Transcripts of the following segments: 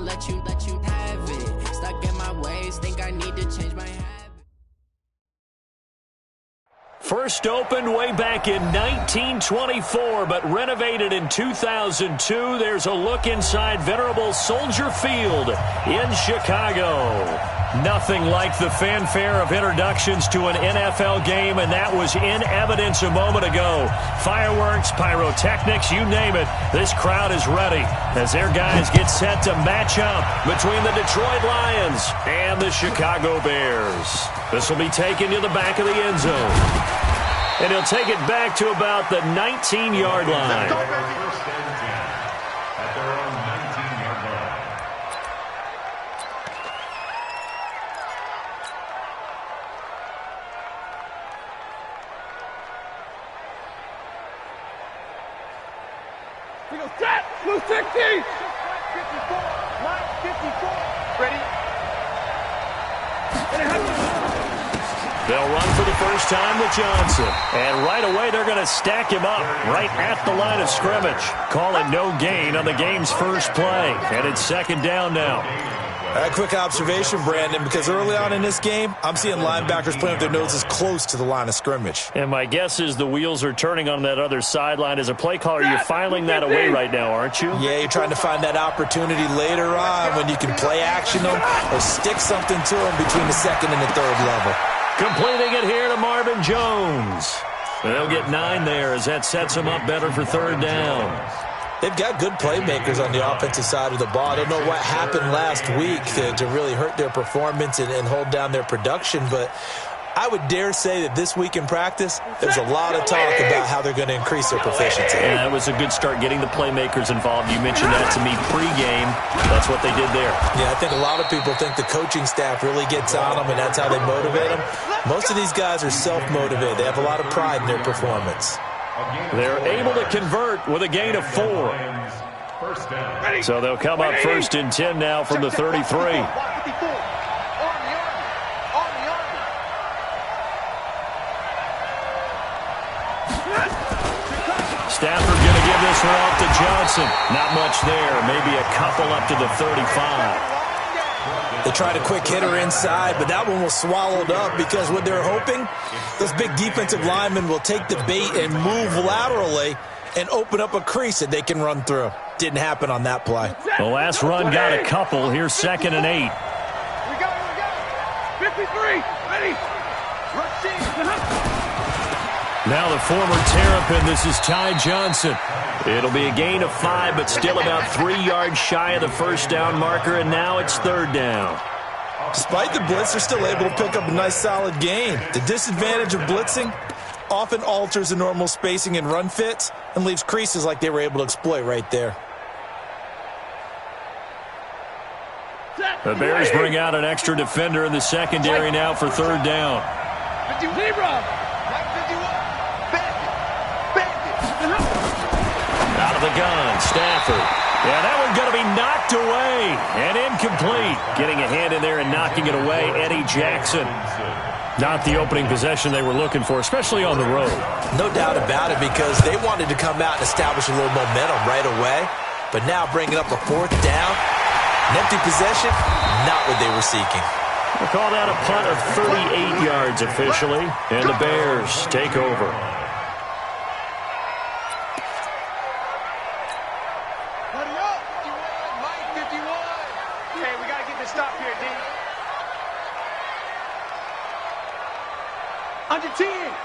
won't let you have it. Stuck in my ways, think I need to change my habit. First opened way back in 1924, but renovated in 2002. There's a look inside venerable Soldier Field in Chicago. Nothing like the fanfare of introductions to an NFL game, and that was in evidence a moment ago. Fireworks, pyrotechnics, you name it. This crowd is ready as their guys get set to match up between the Detroit Lions and the Chicago Bears. This will be taken to the back of the end zone. And he'll take it back to about the 19-yard line. At their own 19-yard line. We go set. Blue 60. 54. Line 54. Ready? They'll run for the first time with Johnson. And right away, they're going to stack him up right at the line of scrimmage. Call it no gain on the game's first play. And it's second down now. A quick observation, Brandon, because early on in this game, I'm seeing linebackers playing with their noses close to the line of scrimmage. And my guess is the wheels are turning on that other sideline. As a play caller, you're filing that away right now, aren't you? Yeah, you're trying to find that opportunity later on when you can play action them or stick something to them between the second and the third level. Completing it here to Marvin Jones. They'll get 9 there as that sets them up better for third down. They've got good playmakers on the offensive side of the ball. I don't know what happened last week to really hurt their performance and hold down their production, but I would dare say that this week in practice, there's a lot of talk about how they're going to increase their proficiency. Yeah, that was a good start getting the playmakers involved. You mentioned that to me pregame. That's what they did there. Yeah, I think a lot of people think the coaching staff really gets on them, and that's how they motivate them. Most of these guys are self-motivated. They have a lot of pride in their performance. They're able to convert with a gain of 4. So they'll come up first and 10 now from the 33. Stafford going to give this one off to Johnson. Not much there. Maybe a couple up to the 35. They tried a quick hitter inside, but that one was swallowed up because what they're hoping, those big defensive linemen will take the bait and move laterally and open up a crease that they can run through. Didn't happen on that play. The last run got a couple. Here's second and 8. We go. 53. Ready. Now the former Terrapin, this is Ty Johnson. It'll be a gain of 5, but still about 3 yards shy of the first down marker, and now it's third down. Despite the blitz, they're still able to pick up a nice solid gain. The disadvantage of blitzing often alters the normal spacing and run fits and leaves creases like they were able to exploit right there. The Bears bring out an extra defender in the secondary now for third down. Out of the gun, Stafford. Yeah, that one's going to be knocked away and incomplete. Getting a hand in there and knocking it away, Eddie Jackson. Not the opening possession they were looking for, especially on the road. No doubt about it, because they wanted to come out and establish a little momentum right away. But now bringing up a fourth down, an empty possession, not what they were seeking. We'll call that a punt of 38 yards officially, and the Bears take over.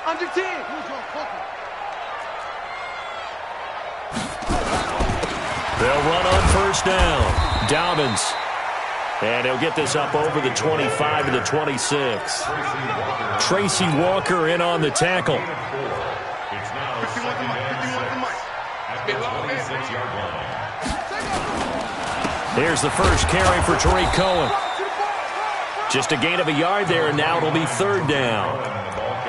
Under 10. They'll run on first down. Dobbins. And he'll get this up over the 25 to the 26. Tracy Walker in on the tackle. Here's the first carry for Tariq Cohen. Just a gain of a yard there, and now it'll be third down.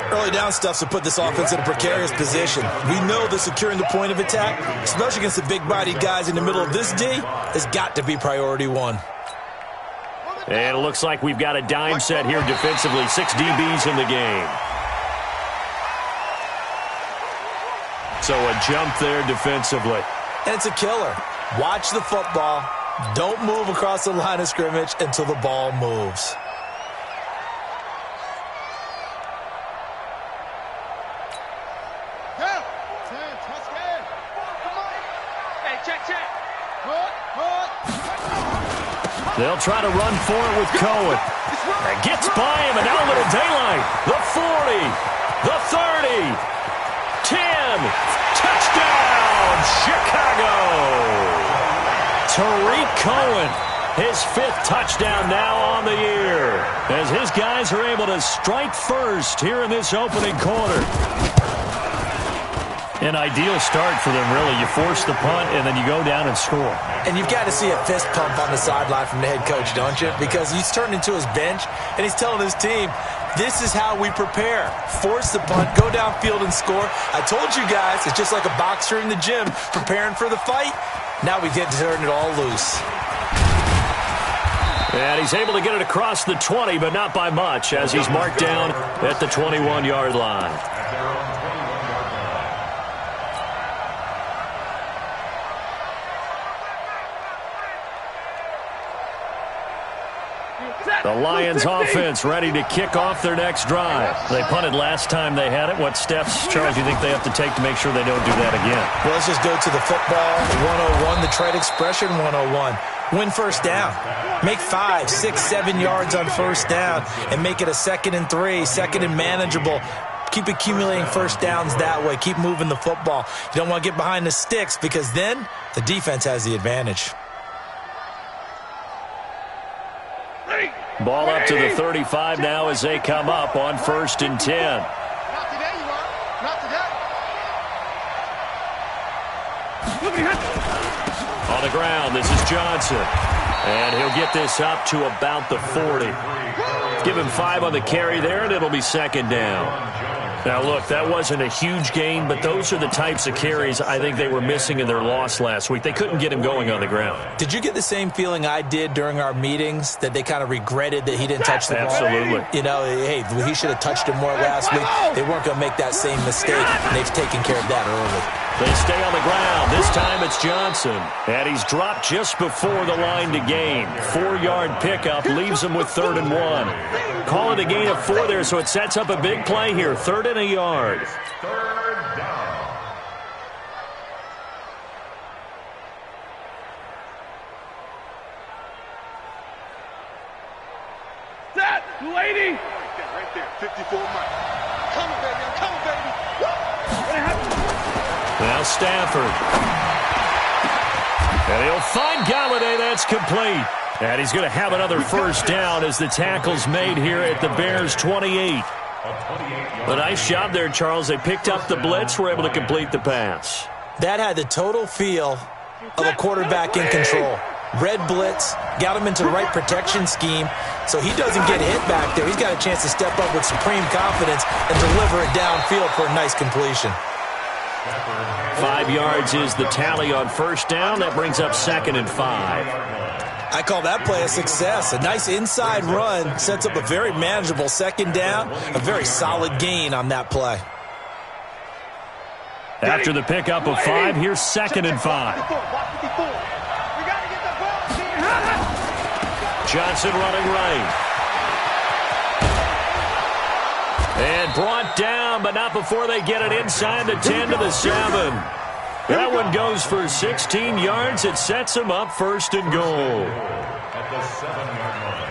Early down stuff to put this offense in a precarious position. We know that securing the point of attack, especially against the big-bodied guys in the middle of this D, has got to be priority 1. And it looks like we've got a dime set here defensively. 6 DBs in the game. So a jump there defensively. And it's a killer. Watch the football, Don't move across the line of scrimmage until the ball moves. They'll try to run for it with Cohen. It gets by him, and now a little daylight. The 40, the 30, 10. Touchdown, Chicago! Tariq Cohen, his 5th touchdown now on the year, as his guys are able to strike first here in this opening quarter. An ideal start for them, really. You force the punt, and then you go down and score. And you've got to see a fist pump on the sideline from the head coach, don't you? Because he's turned into his bench, and he's telling his team, this is how we prepare. Force the punt, go downfield and score. I told you guys, it's just like a boxer in the gym preparing for the fight. Now we get to turn it all loose. And he's able to get it across the 20, but not by much, as he's marked down at the 21-yard line. The Lions offense ready to kick off their next drive. They punted last time they had it. What steps, Charles, do you think they have to take to make sure they don't do that again? Well, let's just go to the football 101, the trade expression 101. Win first down. Make 5, 6, 7 yards on first down and make it a 2nd and 3, 2nd and manageable. Keep accumulating first downs that way. Keep moving the football. You don't want to get behind the sticks because then the defense has the advantage. Ball up to the 35 now as they come up on 1st and 10. Not today, you are. Not today. On the ground, this is Johnson. And he'll get this up to about the 40. Give him 5 on the carry there, and it'll be 2nd down. Now, look, that wasn't a huge gain, but those are the types of carries I think they were missing in their loss last week. They couldn't get him going on the ground. Did you get the same feeling I did during our meetings, that they kind of regretted that he didn't touch the ball? Absolutely. You know, hey, he should have touched him more last week. They weren't going to make that same mistake, and they've taken care of that early. They stay on the ground. This time it's Johnson. And he's dropped just before the line to gain. 4-yard pickup leaves him with 3rd and 1. Call it a gain of 4 there, so it sets up a big play here. 3rd and a yard. 3rd down. Set, 280. Right there, 54 Mike. Coming, baby, I'm coming, baby. What happened? Now Stafford. And he'll find Galladay. That's complete. And he's going to have another first down as the tackle's made here at the Bears' 28. A nice job there, Charles. They picked up the blitz, were able to complete the pass. That had the total feel of a quarterback in control. Red blitz, got him into the right protection scheme, so he doesn't get hit back there. He's got a chance to step up with supreme confidence and deliver it downfield for a nice completion. 5 yards is the tally on first down. That brings up 2nd and 5. I call that play a success. A nice inside run sets up a very manageable 2nd down. A very solid gain on that play. After the pickup of 5, here's 2nd and 5. Johnson running right. And brought down, but not before they get it inside the 10 to the 7. That one goes for 16 yards. It sets him up 1st and goal. At the 7-yard line.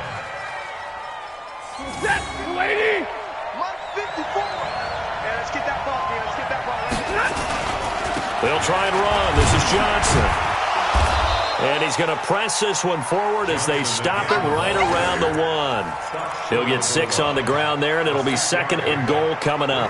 Set, 280. 154. Yeah, let's get that ball, man. Let's get that ball. They'll try and run. This is Johnson. And he's going to press this one forward as they stop him right around the 1. He'll get 6 on the ground there, and it'll be 2nd and goal coming up.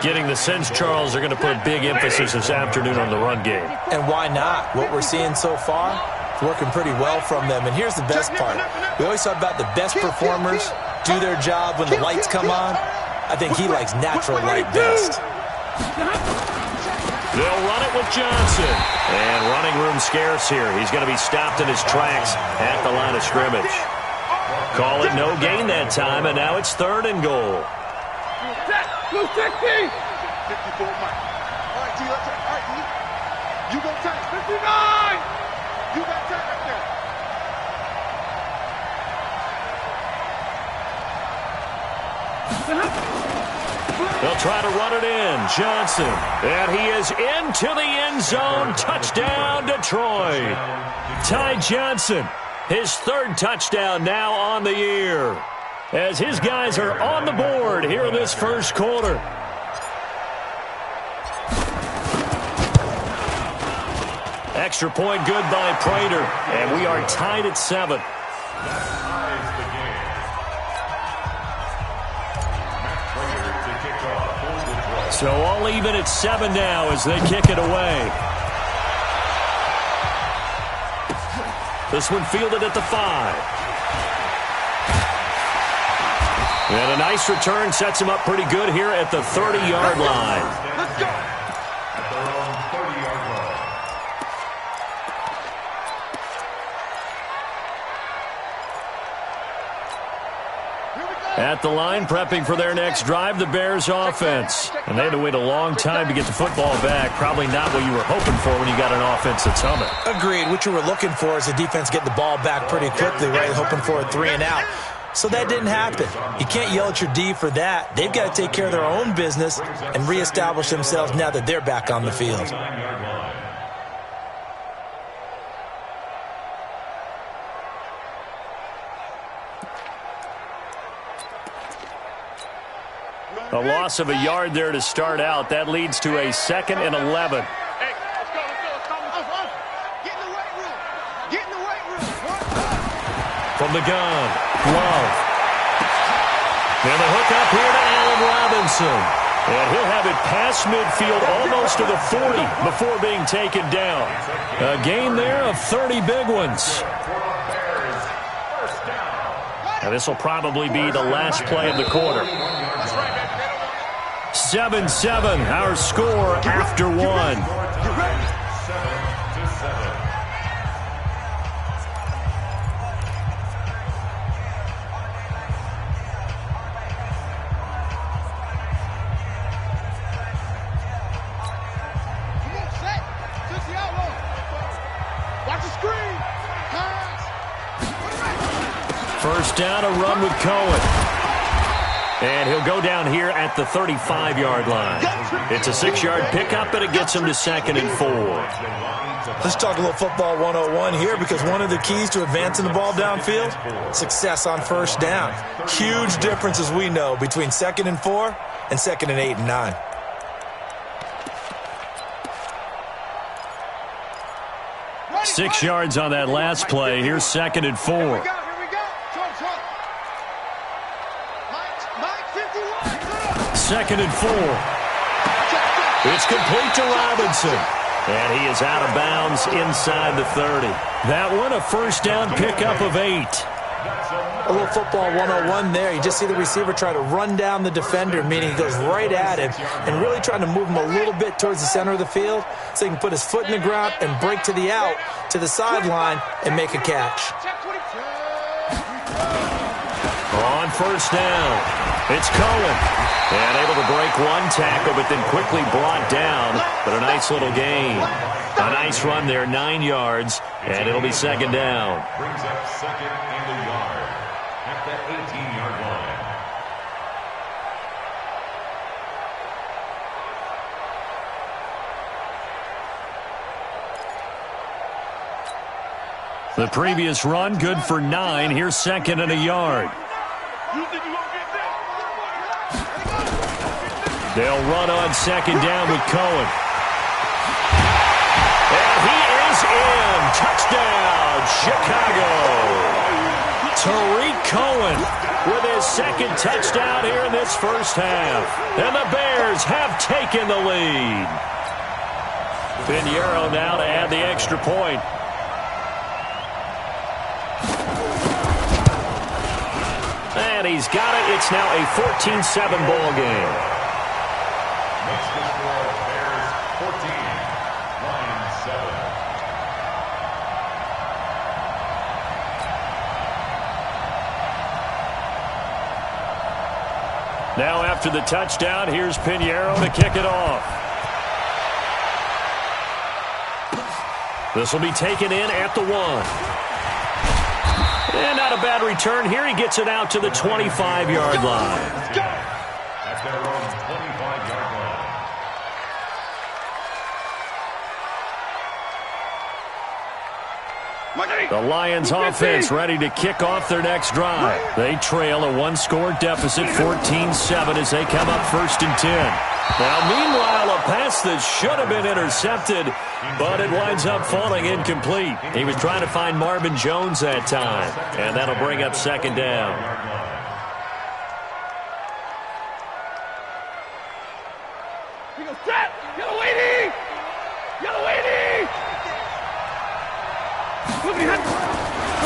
Getting the sense, Charles, they're going to put a big emphasis this afternoon on the run game. And why not? What we're seeing so far is working pretty well from them. And here's the best part. We always talk about the best performers do their job when the lights come on. I think he likes natural light best. They'll run it with Johnson. And running room scarce here. He's going to be stopped in his tracks at the line of scrimmage. Call it no gain that time, and now it's 3rd and goal. 260. 54 Mike. All right, T, let's all right, T. You go tight. 59. You got tight right there. They'll try to run it in. Johnson. And he is into the end zone. Touchdown, Detroit. Ty Johnson, his third touchdown now on the year, as his guys are on the board here in this first quarter. Extra point good by Prater, and we are tied at 7. So all even at 7 now as they kick it away. This one fielded at the 5. And a nice return sets him up pretty good here at the 30-yard line. Let's go. At their own 30-yard line. At the line, prepping for their next drive, the Bears offense. And they had to wait a long time to get the football back. Probably not what you were hoping for when you got an offense that's humming. Agreed. What you were looking for is the defense getting the ball back pretty quickly, right? Hoping for a 3 and out. So that didn't happen. You can't yell at your D for that. They've got to take care of their own business and reestablish themselves now that they're back on the field. A loss of a yard there to start out. That leads to a 2nd and 11. Hey, let's go. Get in the weight room. Get in the weight room. From the gun, Love. And the hook up here to Allen Robinson. And he'll have it past midfield almost to the 40 before being taken down. A gain there of 30 big ones. Now this will probably be the last play of the quarter. 7-7, our score after 1. First down, a run with Cohen. And he'll go down here at the 35-yard line. It's a 6-yard pickup, but it gets him to 2nd and 4. Let's talk a little football 101 here, because one of the keys to advancing the ball downfield, success on first down. Huge difference, as we know, between 2nd and 4 and 2nd and 8 and 9. Six yards on that last play. Here's 2nd and 4. 2nd and 4. It's complete to Robinson. And he is out of bounds inside the 30. That one, a first down pickup of 8. A little football 101 there. You just see the receiver try to run down the defender, meaning he goes right at him and really trying to move him a little bit towards the center of the field so he can put his foot in the ground and break to the out, to the sideline, and make a catch. On first down, it's Cohen. And able to break one tackle, but then quickly brought down. But a nice little gain. A nice run there, 9 yards, and it'll be 2nd down. Brings up 2nd and a yard at the 18-yard line. The previous run, good for 9. Here's 2nd and a yard. They'll run on 2nd down with Cohen. And he is in. Touchdown, Chicago. Tariq Cohen with his 2nd touchdown here in this first half. And the Bears have taken the lead. Pinheiro now to add the extra point. And he's got it. It's now a 14-7 ball game. Makes the score Bears 14, Lions 7. Now after the touchdown, here's Pinheiro to kick it off. This will be taken in at the 1. And not a bad return here. He gets it out to the 25-yard line. at their own 25-yard line. The Lions offense ready to kick off their next drive. They trail a one-score deficit, 14-7, as they come up 1st and 10. Now, meanwhile, a pass that should have been intercepted, but it winds up falling incomplete. He was trying to find Marvin Jones that time, and that'll bring up 2nd down. He goes, set! Yellow lady! Yellow lady!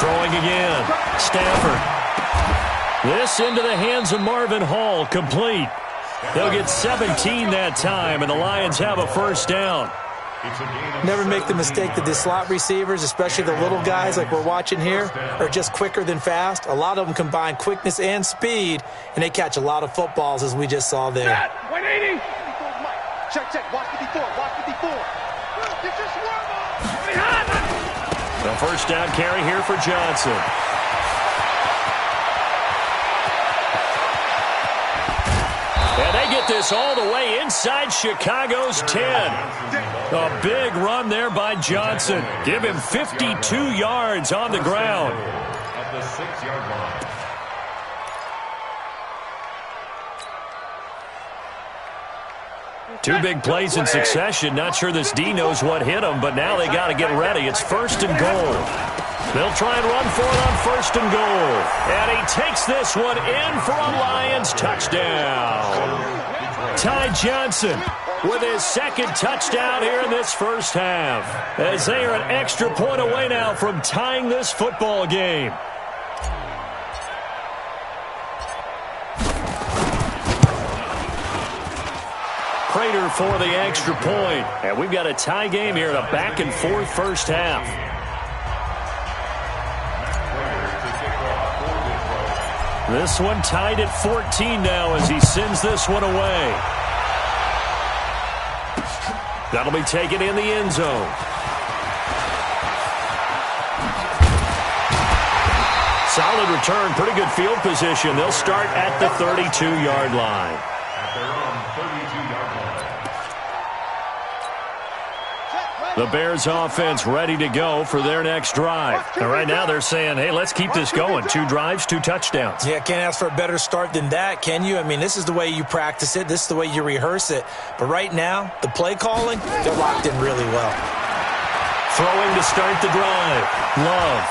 Throwing again. Stafford. This into the hands of Marvin Hall. Complete. They'll get 17 that time, and the Lions have a 1st down. Never make the mistake that the slot receivers, especially the little guys like we're watching here, are just quicker than fast. A lot of them combine quickness and speed, and they catch a lot of footballs, as we just saw there. 180. Check, check. Watch 54. Watch 54. Get your swarm on. The 1st down carry here for Johnson. And they get this all the way inside Chicago's 10. A big run there by Johnson. Give him 52 yards on the ground. At the 6-yard line. Two big plays in succession. Not sure this D knows what hit him, but now they got to get ready. It's 1st and goal. They'll try and run for it on 1st and goal. And he takes this one in for a Lions touchdown. Ty Johnson with his 2nd touchdown here in this 1st half, as they are an extra point away now from tying this football game. Prater for the extra point. And we've got a tie game here in a back-and-forth 1st half. This one tied at 14 now as he sends this one away. That'll be taken in the end zone. Solid return, pretty good field position. They'll start at the 32-yard line. At their own 32-yard line. The Bears offense ready to go for their next drive. And right now they're saying, hey, let's keep this going. 2 drives, 2 touchdowns. Yeah, can't ask for a better start than that, can you? I mean, this is the way you practice it. This is the way you rehearse it. But right now, the play calling, they're locked in really well. Throwing to start the drive. Love.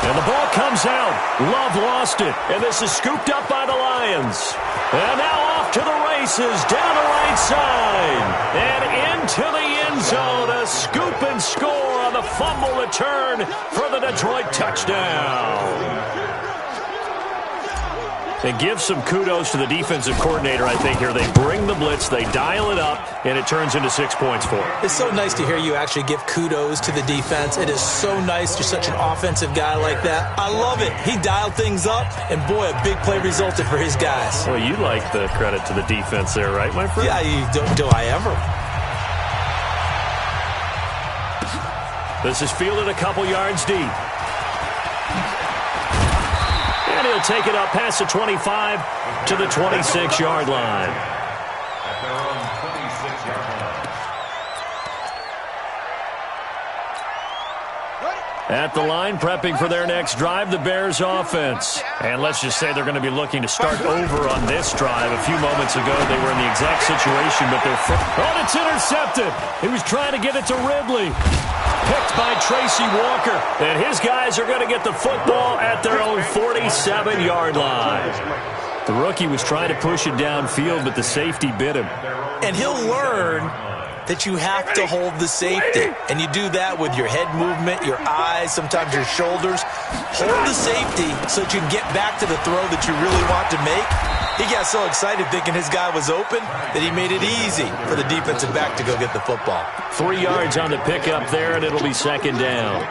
And the ball comes out. Love lost it. And this is scooped up by the Lions. And now off to the races down the right side. And into the end zone. A scoop and score on the fumble return for the Detroit touchdown. And give some kudos to the defensive coordinator, I think, here. They bring the blitz, they dial it up, and it turns into 6 points for them. It's so nice to hear you actually give kudos to the defense. It is so nice. You're such an offensive guy like that. I love it. He dialed things up, and boy, a big play resulted for his guys. Well, you like the credit to the defense there, right, my friend? Yeah, do I ever? This is fielded a couple yards deep. And he'll take it up past the 25 to the 26-yard line. At their own 26-yard line. At the line, prepping for their next drive, the Bears offense. And let's just say they're going to be looking to start over on this drive. A few moments ago, they were in the exact situation, but they're... Oh, it's intercepted! He was trying to get it to Ridley. Picked by Tracy Walker. And his guys are going to get the football at their own 47-yard line. The rookie was trying to push it downfield, but the safety bit him. And he'll learn that you have to hold the safety. And you do that with your head movement, your eyes, sometimes your shoulders. Hold the safety so that you can get back to the throw that you really want to make. He got so excited thinking his guy was open that he made it easy for the defensive back to go get the football. 3 yards on the pickup there, and it'll be 2nd down.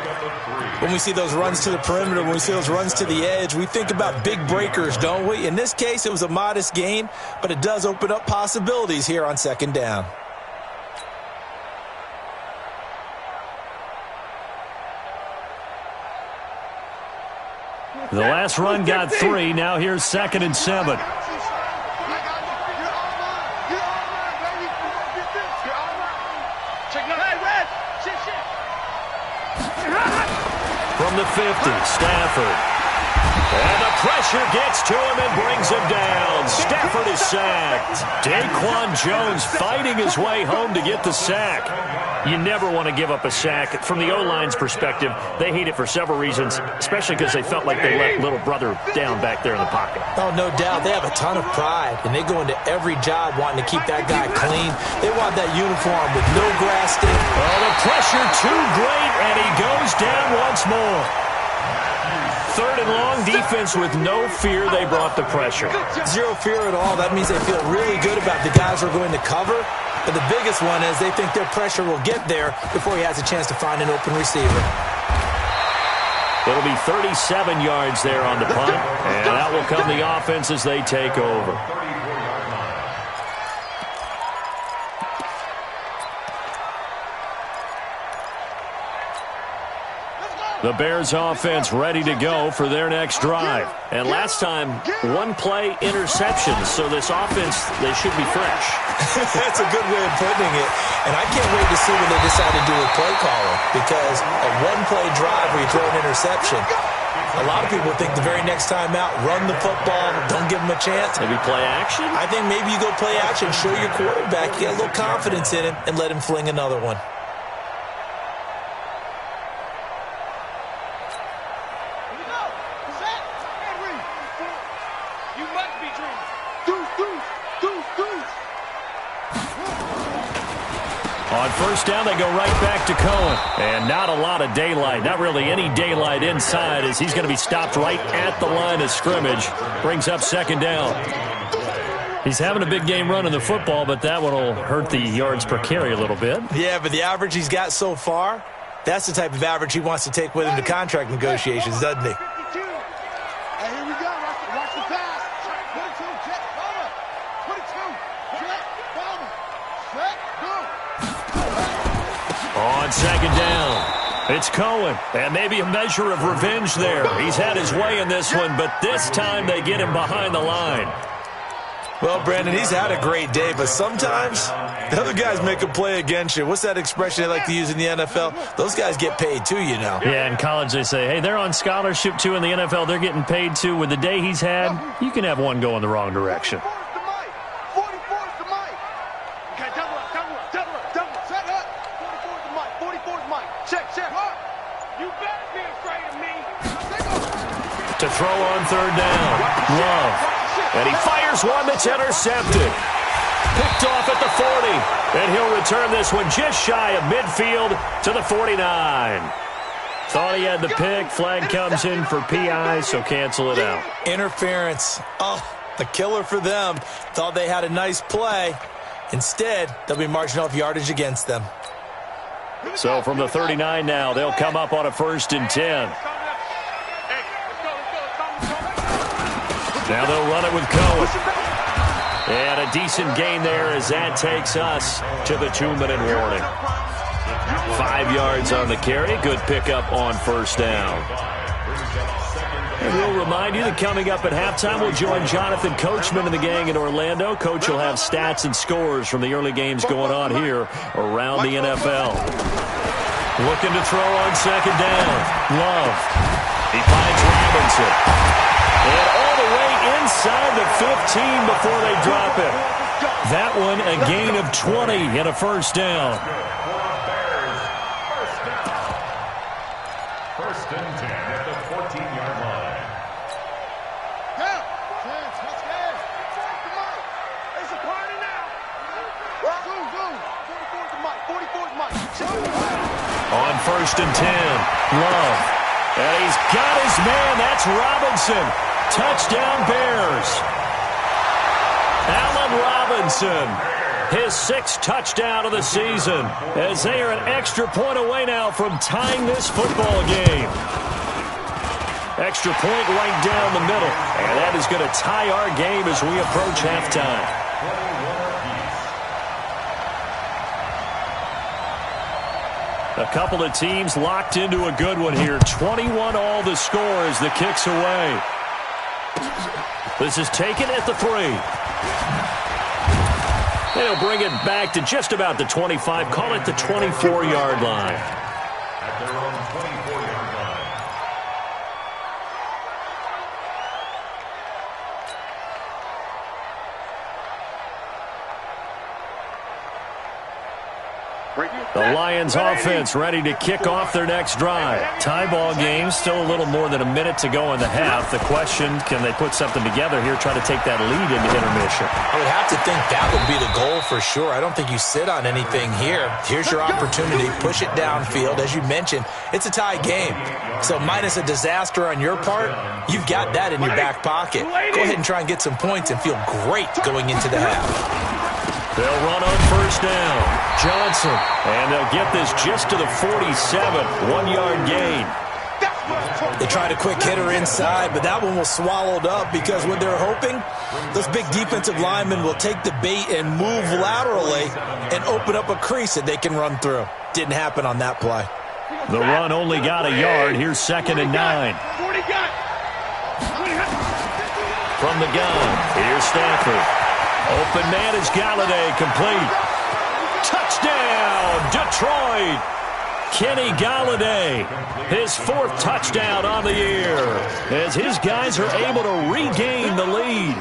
When we see those runs to the perimeter, when we see those runs to the edge, we think about big breakers, don't we? In this case, it was a modest gain, but it does open up possibilities here on 2nd down. The last run got 3. Now here's 2nd and 7. From the 50, Stafford. And the pressure gets to him and brings him down. Stafford is sacked. Daquan Jones fighting his way home to get the sack. You never want to give up a sack. From the O-line's perspective, they hate it for several reasons, especially because they felt like they let little brother down back there in the pocket. Oh, no doubt. They have a ton of pride, and they go into every job wanting to keep that guy clean. They want that uniform with no grass stain. Oh, the pressure too great, and he goes down once more. Third and long, defense with no fear. They brought the pressure. Zero fear at all. That means they feel really good about the guys who are going to cover. But the biggest one is they think their pressure will get there before he has a chance to find an open receiver. It'll be 37 yards there on the punt. And out will come the offense as they take over. The Bears offense ready to go for their next drive. And last time, one-play interceptions. So this offense, they should be fresh. That's a good way of putting it. And I can't wait to see what they decide to do with play calling. Because a one-play drive where you throw an interception, a lot of people think the very next time out, run the football, don't give them a chance. Maybe play action? I think maybe you go play action, show your quarterback, get a little confidence in him, and let him fling another one. On first down, they go right back to Cohen. And not a lot of daylight, not really any daylight inside, as he's going to be stopped right at the line of scrimmage. Brings up second down. He's having a big game running the football, but that one will hurt the yards per carry a little bit. Yeah, but the average he's got so far, that's the type of average he wants to take with him to contract negotiations, doesn't he? On second down, it's Cohen, and maybe a measure of revenge there. He's had his way in this one, but this time they get him behind the line. Well, Brandon, he's had a great day, but sometimes the other guys make a play against you. What's that expression they like to use in the NFL? Those guys get paid too, you know. Yeah, in college they say, hey, they're on scholarship too. In the NFL, they're getting paid too. With the day he's had, you can have one go in the wrong direction. To throw on third down, Love. And he fires one that's intercepted. Picked off at the 40. And he'll return this one just shy of midfield to the 49. Thought he had the pick. Flag comes in for PI, so cancel it out. Interference. Oh, a killer for them. Thought they had a nice play. Instead, they'll be marching off yardage against them. So from the 39 now, they'll come up on a 1st and 10. Now they'll run it with Cohen. And a decent gain there as that takes us to the 2-minute warning. 5 yards on the carry. Good pickup on first down. And we'll remind you that coming up at halftime, we'll join Jonathan Coachman and the gang in Orlando. Coach will have stats and scores from the early games going on here around the NFL. Looking to throw on second down. Love. He finds Robinson. And all the way inside the 15 before they drop it. That one a gain of 20 and a first down. First and 10 at the 14-yard line. It's a party now. On first and 10, Love. And he's got his man. That's Robinson. Touchdown Bears. Allen Robinson, his 6th touchdown of the season, as they are an extra point away now from tying this football game. Extra point right down the middle, and that is going to tie our game as we approach halftime. A couple of teams locked into a good one here. 21 all the score as the kick's away. This is taken at the 3. They'll bring it back to just about the 25. Call it the 24-yard line. At their own 24-yard line. The Lions offense ready to kick off their next drive. Tie ball game, still a little more than a minute to go in the half. The question, can they put something together here, try to take that lead into intermission? I would have to think that would be the goal for sure. I don't think you sit on anything here. Here's your opportunity. Push it downfield. As you mentioned, it's a tie game. So minus a disaster on your part, you've got that in your back pocket. Go ahead and try and get some points and feel great going into the half. They'll run on first down. Johnson. And they'll get this just to the 47. 1-yard gain. They tried a quick hitter inside, but that one was swallowed up because what they're hoping, those big defensive linemen will take the bait and move laterally and open up a crease that they can run through. Didn't happen on that play. The run only got a yard. Here's 2nd and 9. From the gun, here's Stafford. Open man is Galladay, complete. Touchdown, Detroit! Kenny Galladay, his 4th touchdown on the year, as his guys are able to regain the lead.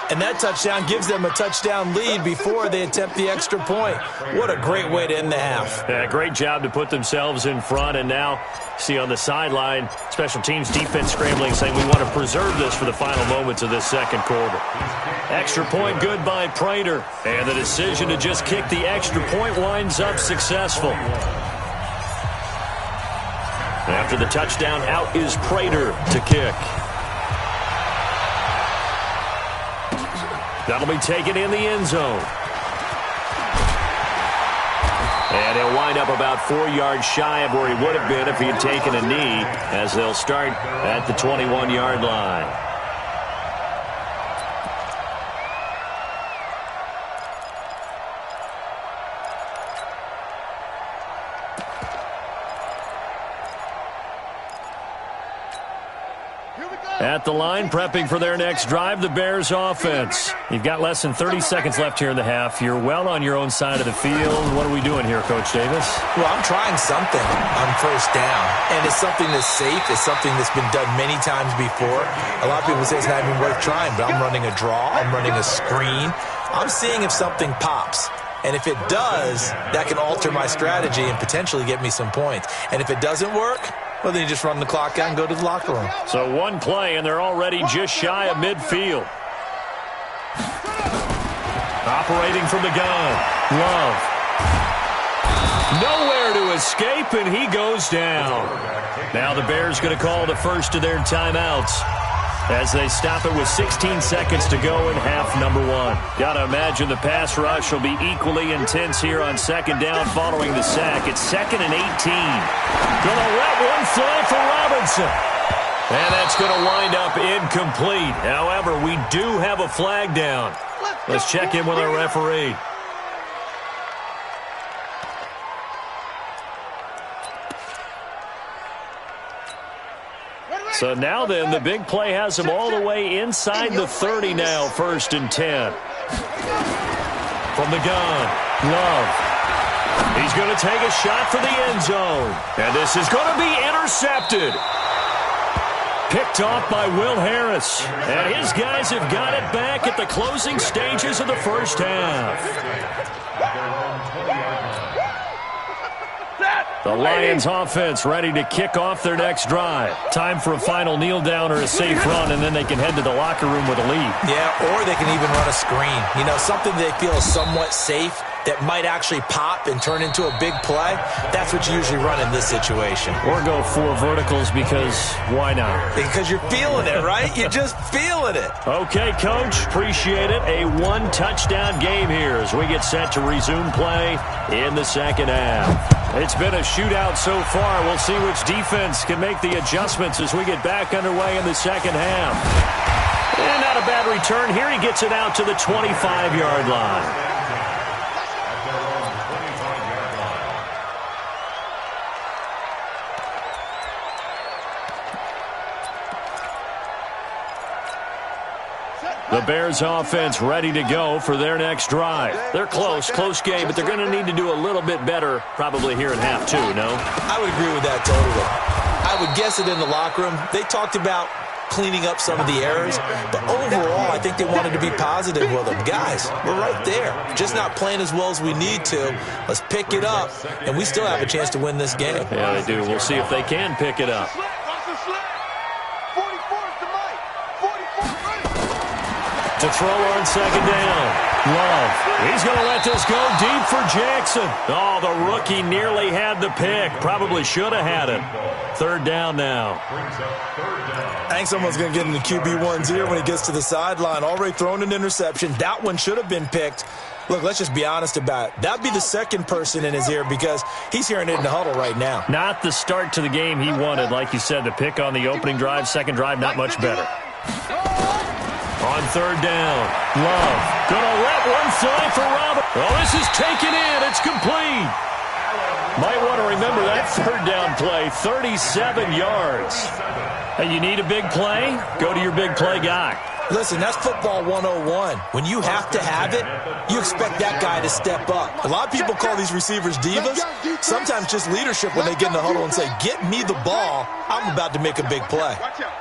And that touchdown gives them a touchdown lead before they attempt the extra point. What a great way to end the half. Yeah, great job to put themselves in front. And now, see on the sideline, special teams defense scrambling, saying we want to preserve this for the final moments of this second quarter. Extra point good by Prater. And the decision to just kick the extra point winds up successful. After the touchdown, out is Prater to kick. That'll be taken in the end zone. And he'll wind up about 4 yards shy of where he would have been if he had taken a knee, as they'll start at the 21-yard line. At the line, prepping for their next drive, the Bears offense. You've got less than 30 seconds left here in the half. You're well on your own side of the field. What are we doing here, Coach Davis? Well, I'm trying something on first down, and it's something that's safe. It's something that's been done many times before. A lot of people say it's not even worth trying, but I'm running a draw. I'm running a screen. I'm seeing if something pops. And if it does, that can alter my strategy and potentially get me some points. And if it doesn't work, well, then you just run the clock out and go to the locker room. So one play, and they're already just shy of midfield. Operating from the gun, Love. Nowhere to escape, and he goes down. Now the Bears going to call the first of their timeouts as they stop it with 16 seconds to go in half number 1. Got to imagine the pass rush will be equally intense here on second down following the sack. It's 2nd and 18. Going to let one fly for Robinson. And that's going to wind up incomplete. However, we do have a flag down. Let's check in with our referee. So now then, the big play has him all the way inside the 30 now, 1st and 10. From the gun, Love. He's going to take a shot for the end zone. And this is going to be intercepted. Picked off by Will Harris. And his guys have got it back at the closing stages of the first half. The Lions offense ready to kick off their next drive. Time for a final kneel down or a safe run, and then they can head to the locker room with a lead. Yeah, or they can even run a screen. You know, something they feel is somewhat safe that might actually pop and turn into a big play. That's what you usually run in this situation. Or go 4 verticals because why not? Because you're feeling it, right? You're just feeling it. Okay, Coach, appreciate it. A 1-touchdown game here as we get set to resume play in the second half. It's been a shootout so far. We'll see which defense can make the adjustments as we get back underway in the second half. And not a bad return here. He gets it out to the 25-yard line. The Bears offense ready to go for their next drive. They're close game, but they're going to need to do a little bit better probably here in half 2, no? I would agree with that totally. I would guess it in the locker room. They talked about cleaning up some of the errors. But overall, I think they wanted to be positive with them. Guys, we're right there. Just not playing as well as we need to. Let's pick it up, and we still have a chance to win this game. Yeah, they do. We'll see if they can pick it up. To throw on second down. Love. He's going to let this go deep for Jackson. Oh, the rookie nearly had the pick. Probably should have had it. Third down now. I think someone's going to get in the QB1's ear when he gets to the sideline. Already thrown an interception. That one should have been picked. Look, let's just be honest about it. That'd be the second person in his ear because he's hearing it in the huddle right now. Not the start to the game he wanted. Like you said, the pick on the opening drive, second drive, not much better. On third down, Love gonna let one fly for Robert. Oh, this is taken in. It's complete. Might want to remember that third down play, 37 yards. Hey, you need a big play? Go to your big play guy. Listen, that's football 101. When you have to have it, you expect that guy to step up. A lot of people call these receivers divas. Sometimes just leadership when they get in the huddle and say, get me the ball. I'm about to make a big play. Watch out.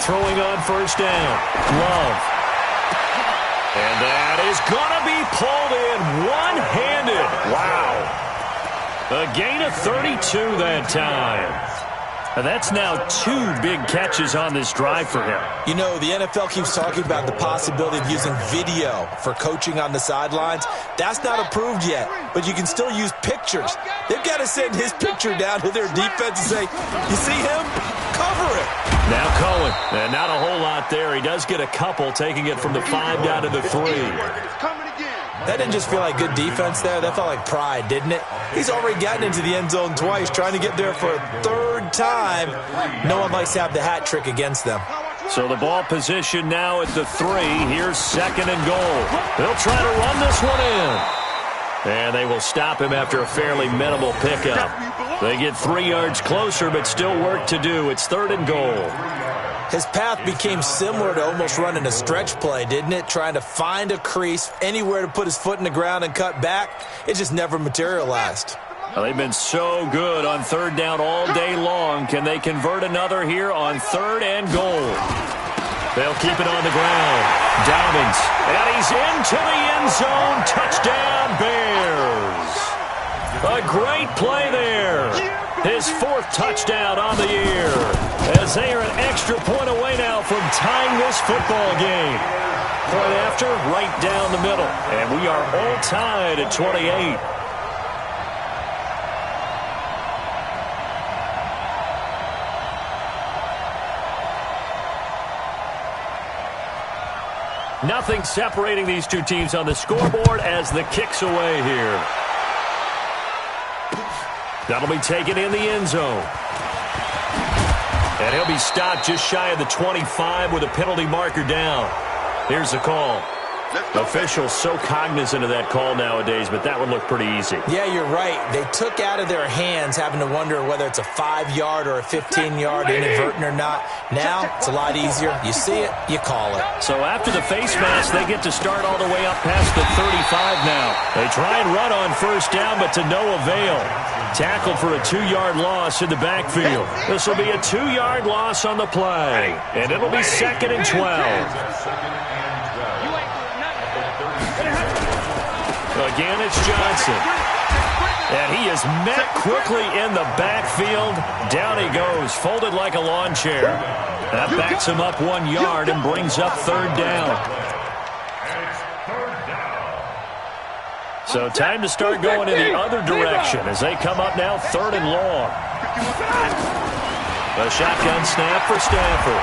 Throwing on first down. Love. And that is going to be pulled in one-handed. Wow. A gain of 32 that time. And that's now 2 big catches on this drive for him. You know, the NFL keeps talking about the possibility of using video for coaching on the sidelines. That's not approved yet, but you can still use pictures. They've got to send his picture down to their defense and say, you see him? Cover it. Now Cohen, and not a whole lot there. He does get a couple, taking it from the 5 down to the 3. That didn't just feel like good defense there. That felt like pride, didn't it? He's already gotten into the end zone twice, trying to get there for a third time. No one likes to have the hat trick against them. So the ball position now at the 3. Here's second and goal. They'll try to run this one in. And they will stop him after a fairly minimal pickup. They get 3 yards closer, but still work to do. It's third and goal. His path became similar to almost running a stretch play, didn't it? Trying to find a crease, anywhere to put his foot in the ground and cut back. It just never materialized. Well, they've been so good on third down all day long. Can they convert another here on third and goal? They'll keep it on the ground. Dobbins, and he's into the end zone. Touchdown, Bears. A great play there. His 4th touchdown on the year, as they are an extra point away now from tying this football game. Point after, right down the middle. And we are all tied at 28. Nothing separating these two teams on the scoreboard as the kick's away here. That'll be taken in the end zone. And he'll be stopped just shy of the 25 with a penalty marker down. Here's the call. Officials so cognizant of that call nowadays, but that would look pretty easy. Yeah, you're right. They took out of their hands having to wonder whether it's a 5-yard or a 15-yard inadvertent or not. Now, it's a lot easier. You see it, you call it. So after the face mask, they get to start all the way up past the 35 now. They try and run on first down, but to no avail. Tackled for a 2-yard loss in the backfield. This will be a 2-yard loss on the play. And it'll be second and 12. Again, it's Johnson. And he is met quickly in the backfield. Down he goes, folded like a lawn chair. That backs him up 1 yard and brings up third down. So time to start going in the other direction as they come up now third and long. A shotgun snap for Stafford.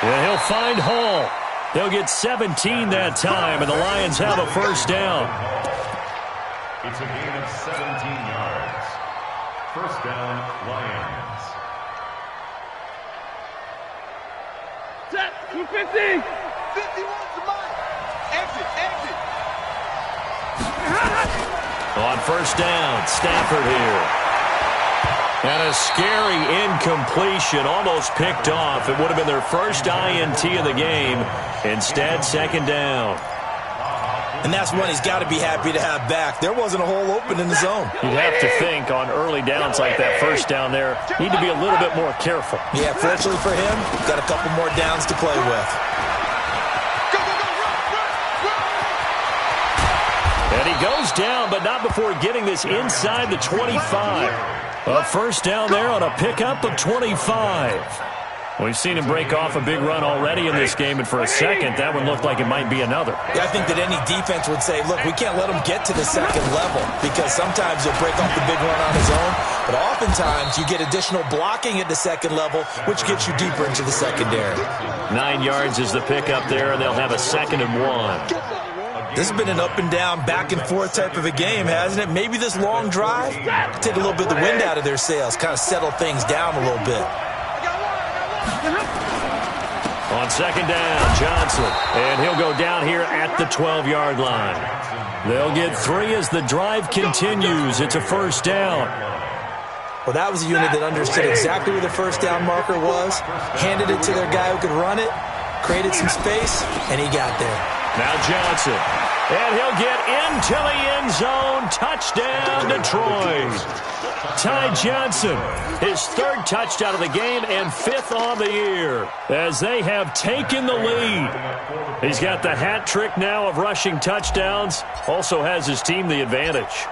And he'll find Hall. He'll get 17 that time, and the Lions have a first down. It's a gain of 17 yards. First down, Lions. Set, 250. 51's the mark. Exit. On first down, Stafford here. And a scary incompletion, almost picked off. It would have been their first INT of the game. Instead, second down. And that's one he's got to be happy to have back. There wasn't a hole open in the zone. You'd have to think on early downs like that first down there, need to be a little bit more careful. Yeah, fortunately for him, got a couple more downs to play with. And he goes down, but not before getting this inside the 25. A first down there on a pickup of 25. We've seen him break off a big run already in this game, and for a second, that one looked like it might be another. Yeah, I think that any defense would say, look, we can't let him get to the second level because sometimes he'll break off the big run on his own, but oftentimes you get additional blocking at the second level, which gets you deeper into the secondary. 9 yards is the pickup there, and they'll have a 2nd and 1. This has been an up-and-down, back-and-forth type of a game, hasn't it? Maybe this long drive take a little bit of the wind out of their sails, kind of settle things down a little bit. On 2nd down, Johnson. And he'll go down here at the 12-yard line. They'll get 3 as the drive continues. It's a first down. Well, that was a unit that understood exactly where the first down marker was, handed it to their guy who could run it, created some space, and he got there. Now Johnson. And he'll get into the end zone. Touchdown, Detroit. Ty Johnson, his 3rd touchdown of the game and 5th on the year as they have taken the lead. He's got the hat trick now of rushing touchdowns. Also has his team the advantage.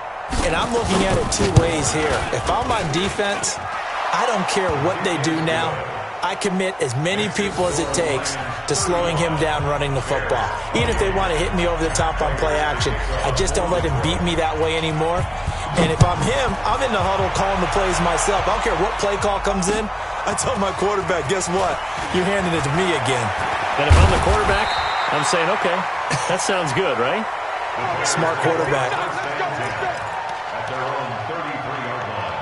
And I'm looking at it 2 ways here. If I'm on defense, I don't care what they do now. I commit as many people as it takes to slowing him down running the football. Even if they want to hit me over the top on play action, I just don't let him beat me that way anymore. And if I'm him, I'm in the huddle calling the plays myself. I don't care what play call comes in. I tell my quarterback, guess what? You're handing it to me again. And if I'm the quarterback, I'm saying, okay, that sounds good, right? Smart quarterback. At their own 33-yard line.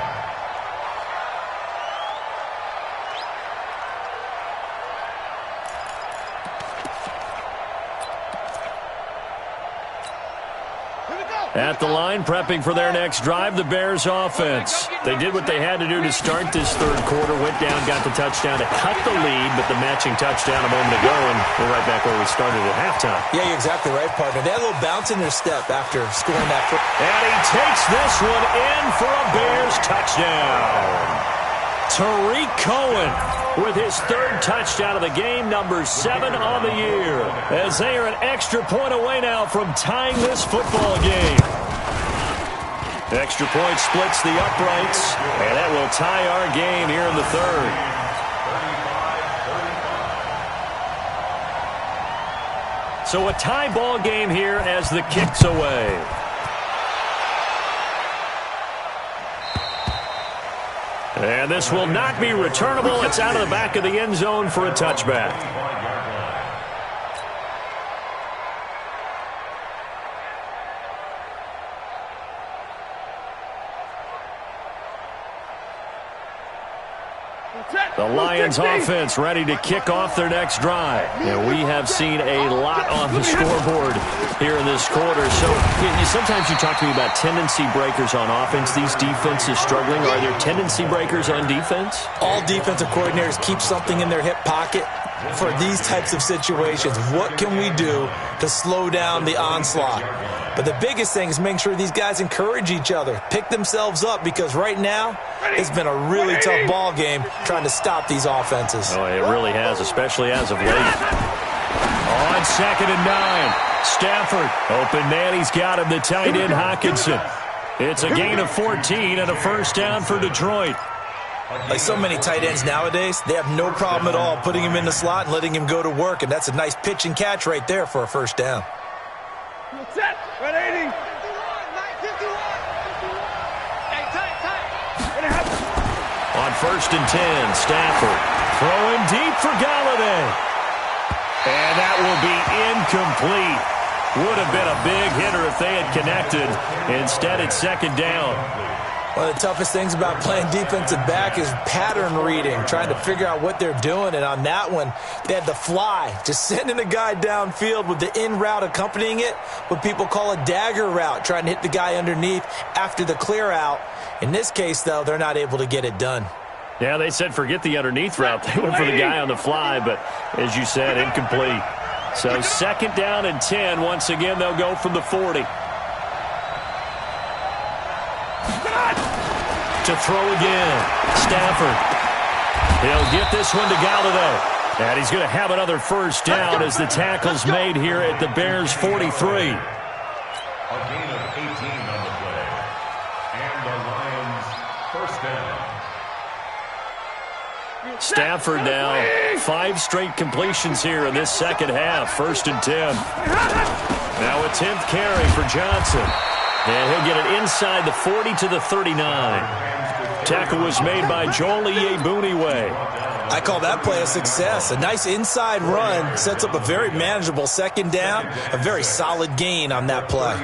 At the line, prepping for their next drive, the Bears offense. They did what they had to do to start this 3rd quarter, went down, got the touchdown to cut the lead, but the matching touchdown a moment ago, and we're right back where we started at halftime. Yeah, you're exactly right, partner. They had a little bounce in their step after scoring that. And he takes this one in for a Bears touchdown. Tariq Cohen with his 3rd touchdown of the game, number 7 on the year, as they are an extra point away now from tying this football game. Extra point splits the uprights, and that will tie our game here in the 3rd. 35-35. So a tie ball game here as the kick's away. And this will not be returnable. It's out of the back of the end zone for a touchback. The Lions offense ready to kick off their next drive. And we have seen a lot on the scoreboard here in this quarter. So sometimes you talk to me about tendency breakers on offense. These defenses struggling. Are there tendency breakers on defense? All defensive coordinators keep something in their hip pocket for these types of situations. What can we do to slow down the onslaught? But the biggest thing is making sure these guys encourage each other, pick themselves up, because right now it's been a really tough ball game trying to stop these offenses. Oh, it really has, especially as of late. On 2nd and 9, Stafford, open man, he's got him, the tight end Hockenson. It's a gain of 14 and a first down for Detroit. Like so many tight ends nowadays, they have no problem at all putting him in the slot and letting him go to work, and that's a nice pitch and catch right there for a first down. Set. 180. On 1st and 10, Stafford throwing deep for Galladay. And that will be incomplete. Would have been a big hitter if they had connected. Instead, it's 2nd down. One of the toughest things about playing defensive back is pattern reading, trying to figure out what they're doing. And on that one, they had the fly, just sending the guy downfield with the in route accompanying it, what people call a dagger route, trying to hit the guy underneath after the clear out. In this case, though, they're not able to get it done. Yeah, they said forget the underneath route. They went for the guy on the fly, but as you said, incomplete. So second down and 10. Once again, they'll go from the 40. To throw again. Stafford. He'll get this one to Galladay. And he's going to have another first down as the tackle's made here at the Bears' 43. A gain of 18 on the play. And the Lions first down. Stafford now 5 straight completions here in this second half. First and 10. Now a 10th carry for Johnson. And he'll get it inside the 40 to the 39. Tackle was made by Joel Iyiegbuniwe. I call that play a success. A nice inside run sets up a very manageable second down. A very solid gain on that play.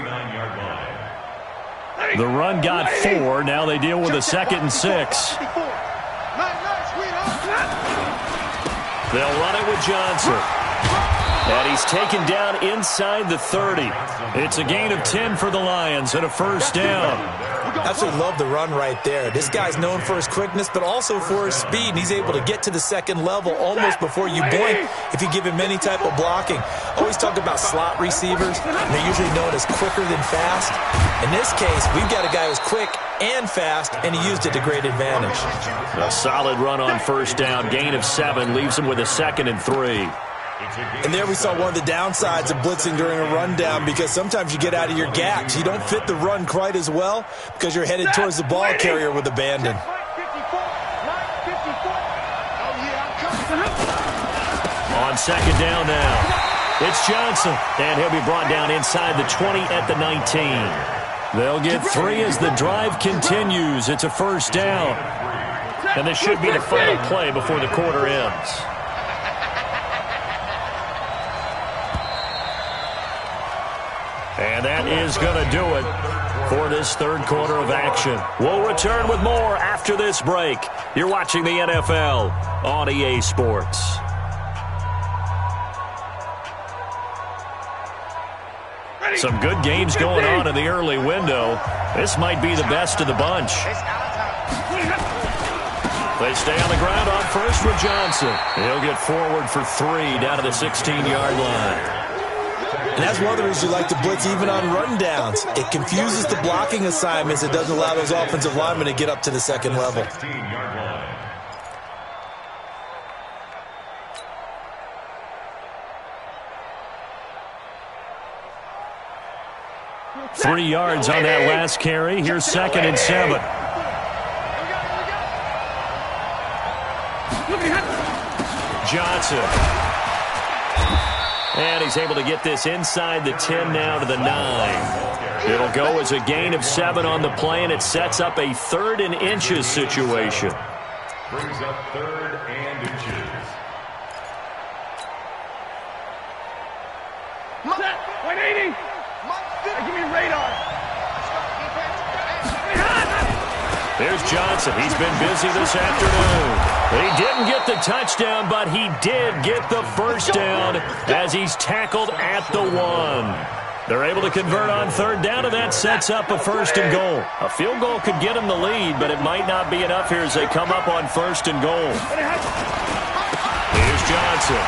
The run got 4. Now they deal with a second and 6. They'll run it with Johnson. And he's taken down inside the 30. It's a gain of 10 for the Lions and a first down. Absolutely love the run right there. This guy's known for his quickness, but also for his speed. And he's able to get to the second level almost before you blink if you give him any type of blocking. Always talk about slot receivers. They're usually known as quicker than fast. In this case, we've got a guy who's quick and fast, and he used it to great advantage. A solid run on first down. Gain of 7 leaves him with a second and 3. And there we saw one of the downsides of blitzing during a rundown, because sometimes you get out of your gaps. You don't fit the run quite as well because you're headed towards the ball carrier with abandon. On second down now, it's Johnson, and he'll be brought down inside the 20 at the 19. They'll get 3 as the drive continues. It's a first down. And this should be the final play before the quarter ends. And that is going to do it for this third quarter of action. We'll return with more after this break. You're watching the NFL on EA Sports. Some good games going on in the early window. This might be the best of the bunch. They stay on the ground on first with Johnson. He'll get forward for 3 down to the 16-yard line. And that's one of the reasons you like to blitz even on rundowns. It confuses the blocking assignments. It doesn't allow those offensive linemen to get up to the second level. 3 yards on that last carry. Here's second and 7. Johnson. And he's able to get this inside the 10 now to the 9. It'll go as a gain of 7 on the play, and it sets up a 3rd and inches situation. Brings up 3rd and inches. Set. 180. Give me radar. There's Johnson. He's been busy this afternoon. He didn't get the touchdown, but he did get the first down as he's tackled at the 1. They're able to convert on 3rd down, and that sets up a 1st and goal. A field goal could get him the lead, but it might not be enough here as they come up on 1st and goal. Here's Johnson.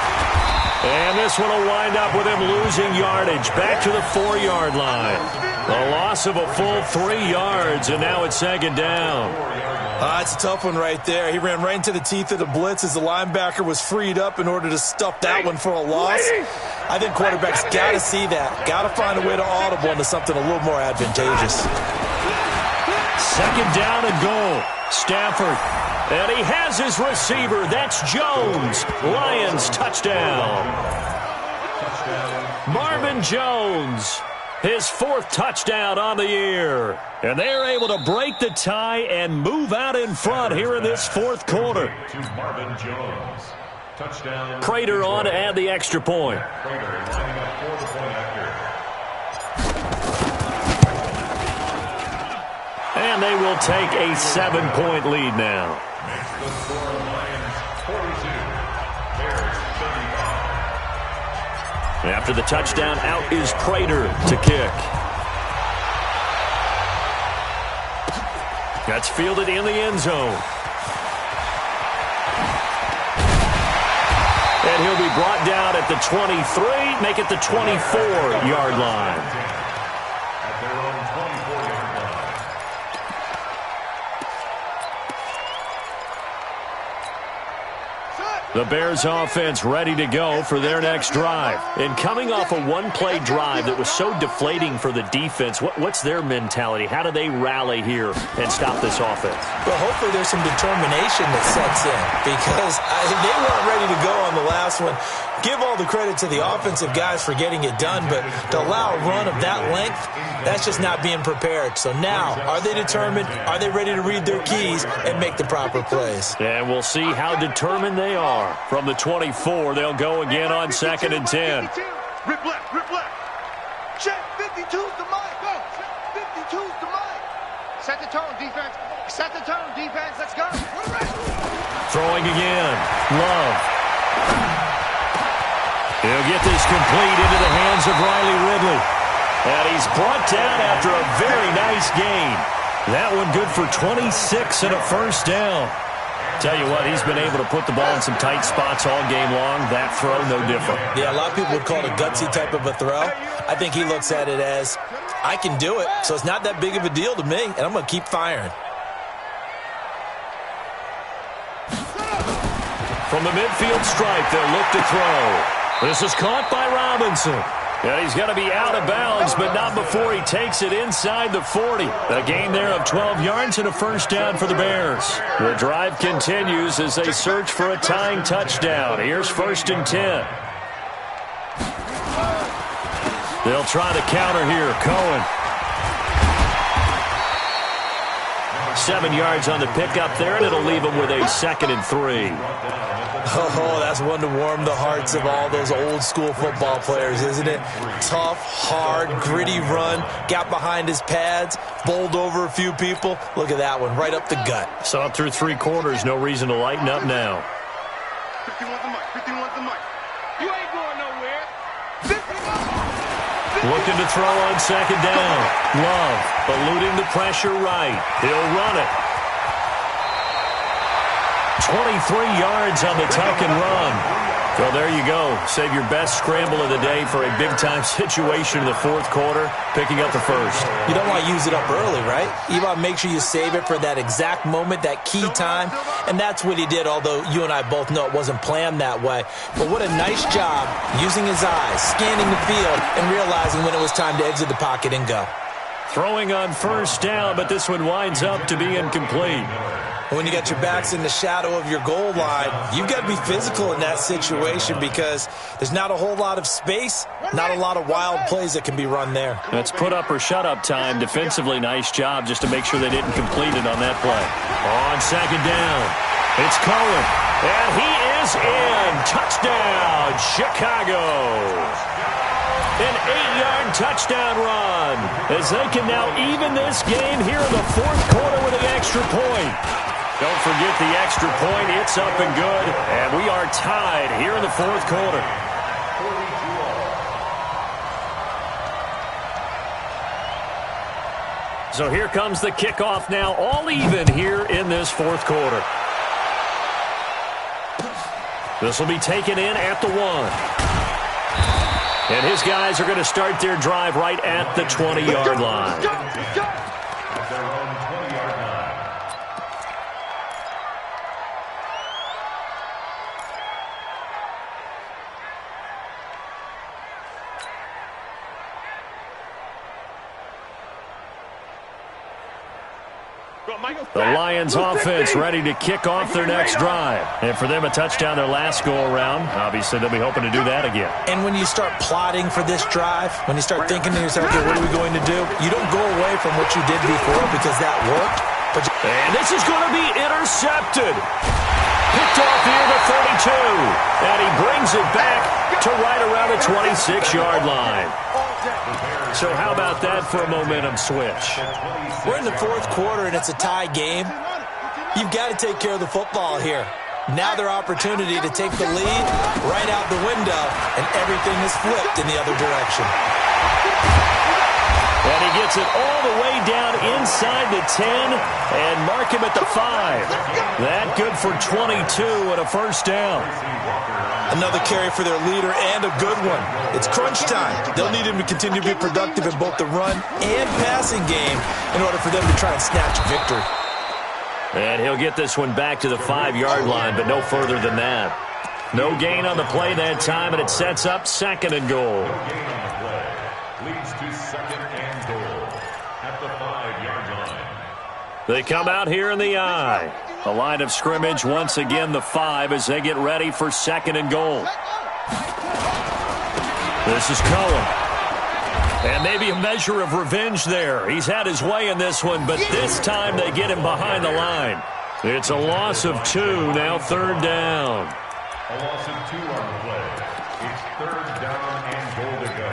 And this one will wind up with him losing yardage back to the 4-yard line. A loss of a full 3 yards, and now it's 2nd down. It's a tough one right there. He ran right into the teeth of the blitz as the linebacker was freed up in order to stuff that one for a loss. I think quarterbacks got to see that. Got to find a way to audible into something a little more advantageous. 2nd down and goal. Stafford. And he has his receiver. That's Jones. Lions touchdown. Marvin Jones. His 4th touchdown on the year. And they're able to break the tie and move out in front here in this 4th quarter. To Marvin Jones. Touchdown. Prater on to add the extra point. Prater lining up for the point after. And they will take a 7-point lead now. The score, Lions 42. Bears 35. After the touchdown, out is Prater to kick. That's fielded in the end zone. And he'll be brought down at the 23, make it the 24-yard line. At their own 24-yard line. The Bears offense ready to go for their next drive. And coming off a one-play drive that was so deflating for the defense, what's their mentality? How do they rally here and stop this offense? Well, hopefully there's some determination that sets in because they weren't ready to go on the last one. Give all the credit to the offensive guys for getting it done, but to allow a run of that length, that's just not being prepared. So now, are they determined? Are they ready to read their keys and make the proper plays? And we'll see how determined they are. From the 24, they'll go again on 2nd and 10. Rip left, rip left. Check, 52's the mic. Go. 52's the mic. Set the tone, defense. Set the tone, defense. Let's go. Throwing again. Love. He'll get this complete into the hands of Riley Ridley. And he's brought down after a very nice gain. That one good for 26 and a first down. Tell you what, he's been able to put the ball in some tight spots all game long. That throw, no different. Yeah, a lot of people would call it a gutsy type of a throw. I think he looks at it as, I can do it, so it's not that big of a deal to me, and I'm going to keep firing. From the midfield stripe, they'll look to throw. This is caught by Robinson. And he's going to be out of bounds, but not before he takes it inside the 40. A gain there of 12 yards and a first down for the Bears. The drive continues as they search for a tying touchdown. Here's 1st and 10. They'll try to counter here. Cohen. 7 yards on the pickup there, and it'll leave him with a 2nd and 3. Oh, that's one to warm the hearts of all those old-school football players, isn't it? Tough, hard, gritty run, got behind his pads, bowled over a few people. Look at that one, right up the gut. Saw it through 3 quarters, no reason to lighten up now. 51's the mic, 51's the mic. You ain't going nowhere. 51. Looking to throw on 2nd down. Love, eluding the pressure right. He'll run it. 23 yards on the tuck and run. So there you go. Save your best scramble of the day for a big-time situation in the 4th quarter, picking up the first. You don't want to use it up early, right? You want to make sure you save it for that exact moment, that key time, and that's what he did, although you and I both know it wasn't planned that way. But what a nice job using his eyes, scanning the field, and realizing when it was time to exit the pocket and go. Throwing on 1st down, but this one winds up to be incomplete. When you got your backs in the shadow of your goal line, you've got to be physical in that situation because there's not a whole lot of space, not a lot of wild plays that can be run there. That's put up or shut up time. Defensively, nice job just to make sure they didn't complete it on that play. On 2nd down, it's Cohen, and he is in. Touchdown, Chicago. An 8-yard touchdown run as they can now even this game here in the 4th quarter with an extra point. Don't forget the extra point. It's up and good. And we are tied here in the 4th quarter. So here comes the kickoff now, all even here in this 4th quarter. This will be taken in at the 1. And his guys are going to start their drive right at the 20-yard line. At their own 20-yard line. The Lions offense ready to kick off their next drive. And for them, a touchdown their last go-around. Obviously, they'll be hoping to do that again. And when you start plotting for this drive, when you start thinking to yourself, okay, what are we going to do? You don't go away from what you did before because that worked. And this is going to be intercepted. Picked off here to 32. And he brings it back to right around the 26-yard line. So how about that for a momentum switch? We're in the 4th quarter, and it's a tie game. You've got to take care of the football here. Now their opportunity to take the lead right out the window, and everything is flipped in the other direction. And he gets it all the way down inside the 10 and mark him at the 5. That good for 22 and a first down. Another carry for their leader and a good one. It's crunch time. They'll need him to continue to be productive in both the run and passing game in order for them to try and snatch a victory. And he'll get this one back to the 5-yard line, but no further than that. No gain on the play that time, and it sets up 2nd and goal. No gain on the play. Leads to 2nd and goal at the 5-yard line. They come out here in the I. A line of scrimmage, once again the 5 as they get ready for 2nd and goal. This is Cohen. And maybe a measure of revenge there. He's had his way in this one, but this time they get him behind the line. It's a loss of 2, now 3rd down. A loss of 2 on the play. It's 3rd down and goal to go.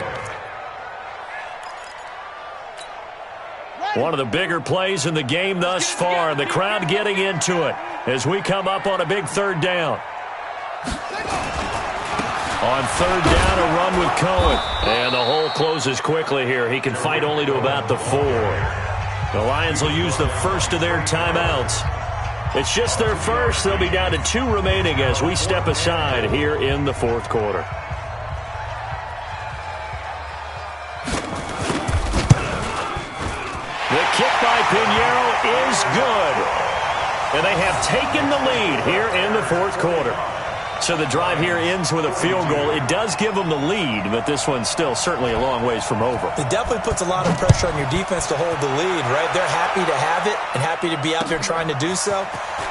One of the bigger plays in the game thus far. The crowd getting into it as we come up on a big 3rd down. On 3rd down, a run with Cohen. And the hole closes quickly here. He can fight only to about the 4. The Lions will use the first of their timeouts. It's just their first. They'll be down to 2 remaining as we step aside here in the 4th quarter. The kick by Pinheiro is good. And they have taken the lead here in the 4th quarter. So the drive here ends with a field goal. It does give them the lead, but this one's still certainly a long ways from over. It definitely puts a lot of pressure on your defense to hold the lead, right? They're happy to have it and happy to be out there trying to do so.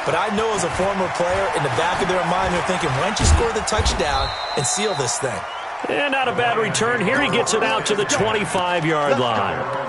But I know as a former player, in the back of their mind, they're thinking, why don't you score the touchdown and seal this thing? And not a bad return. Here he gets it out to the 25-yard line.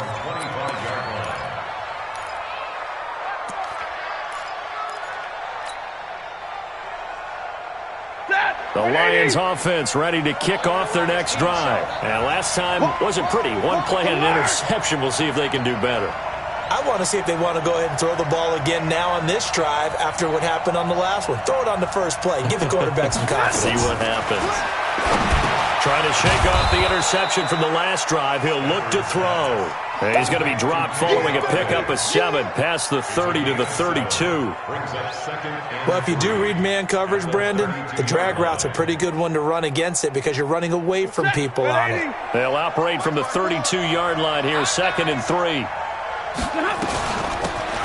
The Lions offense ready to kick off their next drive. And last time wasn't pretty. One play and an interception. We'll see if they can do better. I want to see if they want to go ahead and throw the ball again now on this drive after what happened on the last one. Throw it on the first play. Give the quarterback some confidence. See what happens. Trying to shake off the interception from the last drive. He'll look to throw. And he's going to be dropped following a pickup of 7 past the 30 to the 32. Well, if you do read man coverage, Brandon, the drag route's a pretty good one to run against it because you're running away from people on it. They'll operate from the 32-yard line here, 2nd and 3.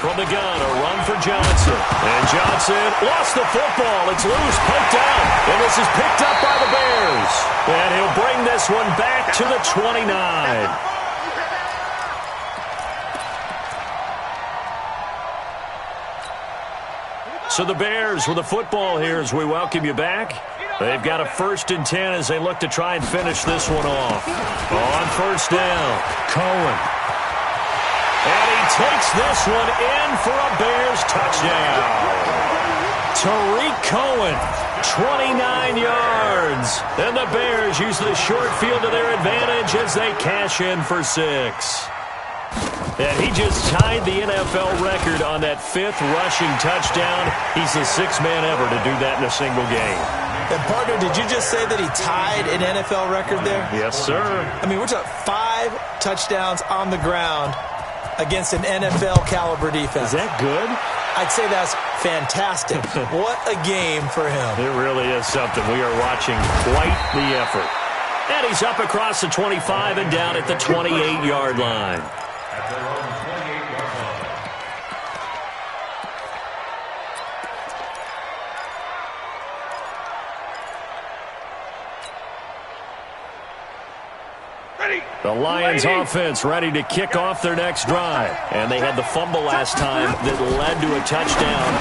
From the gun, a run for Johnson. And Johnson lost the football. It's loose, poked out. And this is picked up by the Bears. And he'll bring this one back to the 29. So the Bears with the football here as we welcome you back. They've got a 1st and 10 as they look to try and finish this one off. On 1st down, Cohen. And he takes this one in for a Bears touchdown. Tariq Cohen, 29 yards. And the Bears use the short field to their advantage as they cash in for 6. And he just tied the NFL record on that 5th rushing touchdown. He's the 6th man ever to do that in a single game. And, partner, did you just say that he tied an NFL record there? Yes, sir. I mean, we're talking 5 touchdowns on the ground against an NFL-caliber defense. Is that good? I'd say that's fantastic. What a game for him. It really is something. We are watching quite the effort. And he's up across the 25 and down at the 28-yard line. At their own 28-yard line. The Lions offense ready to kick off their next drive. And they had the fumble last time that led to a touchdown.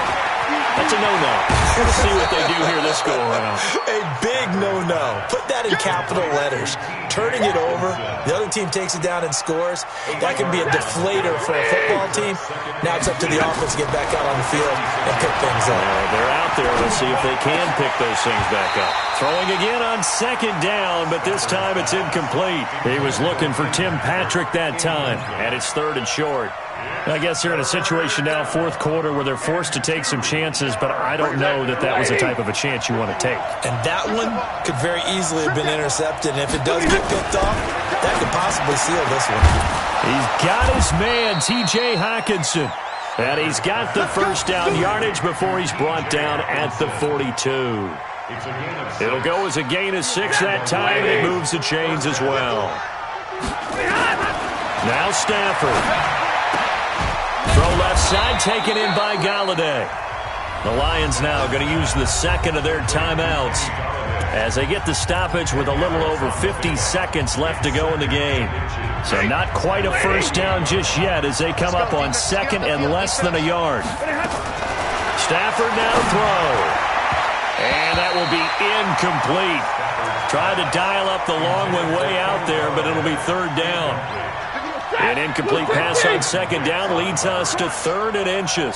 That's a no-no. Let's see what they do here this go-around. A big no-no. Put that in capital letters. Turning it over, the other team takes it down and scores. That can be a deflator for a football team. Now it's up to the offense to get back out on the field and pick things up. They're out there. Let's see if they can pick those things back up. Throwing again on 2nd down, but this time it's incomplete. He was looking for Tim Patrick that time, and it's 3rd and short. I guess they're in a situation now, fourth quarter, where they're forced to take some chances, but I don't know that that was the type of a chance you want to take. And that one could very easily have been intercepted, and if it does get picked off, that could possibly seal this one. He's got his man, T.J. Hockenson. And he's got the first down yardage before he's brought down at the 42. It'll go as a gain of 6 that time, and it moves the chains as well. Now Stafford. Throw left side, taken in by Galladay. The Lions now going to use the second of their timeouts as they get the stoppage with a little over 50 seconds left to go in the game. So not quite a first down just yet as they come up on second and less than a yard. Stafford now to throw. And that will be incomplete. Tried to dial up the long one way out there, but it'll be third down. An incomplete pass on second down leads us to 3rd and inches.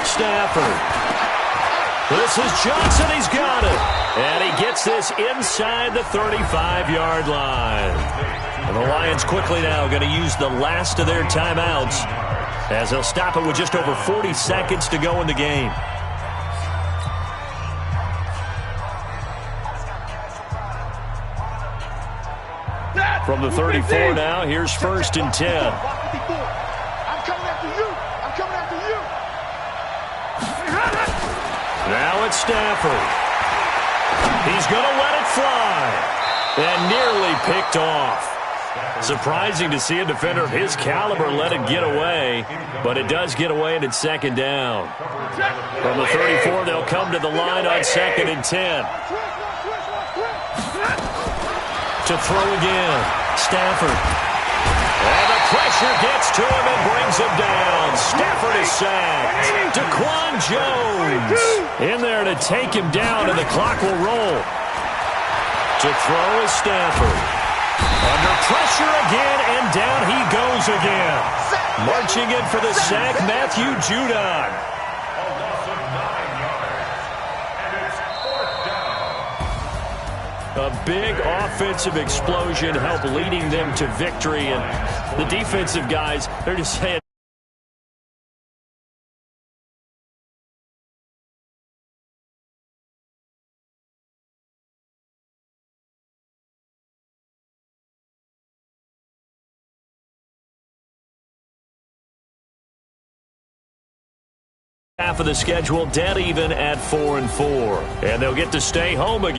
Stafford. This is Johnson. He's got it. And he gets this inside the 35-yard line. And the Lions quickly now going to use the last of their timeouts as they'll stop it with just over 40 seconds to go in the game. From the 34 now, here's 1st and 10. I'm coming after you. I'm coming after you. Now it's Stafford. He's going to let it fly. And nearly picked off. Surprising to see a defender of his caliber let it get away, but it does get away and it's second down. From the 34, they'll come to the line on 2nd and 10. To throw again, Stafford. And the pressure gets to him and brings him down. Stafford is sacked. Daquan Jones in there to take him down, and the clock will roll. To throw is Stafford. Under pressure again, and down he goes again. Marching in for the sack, Matthew Judon. A big offensive explosion helped leading them to victory. And the defensive guys, they're just saying, half of the schedule dead even at 4-4. And they'll get to stay home again.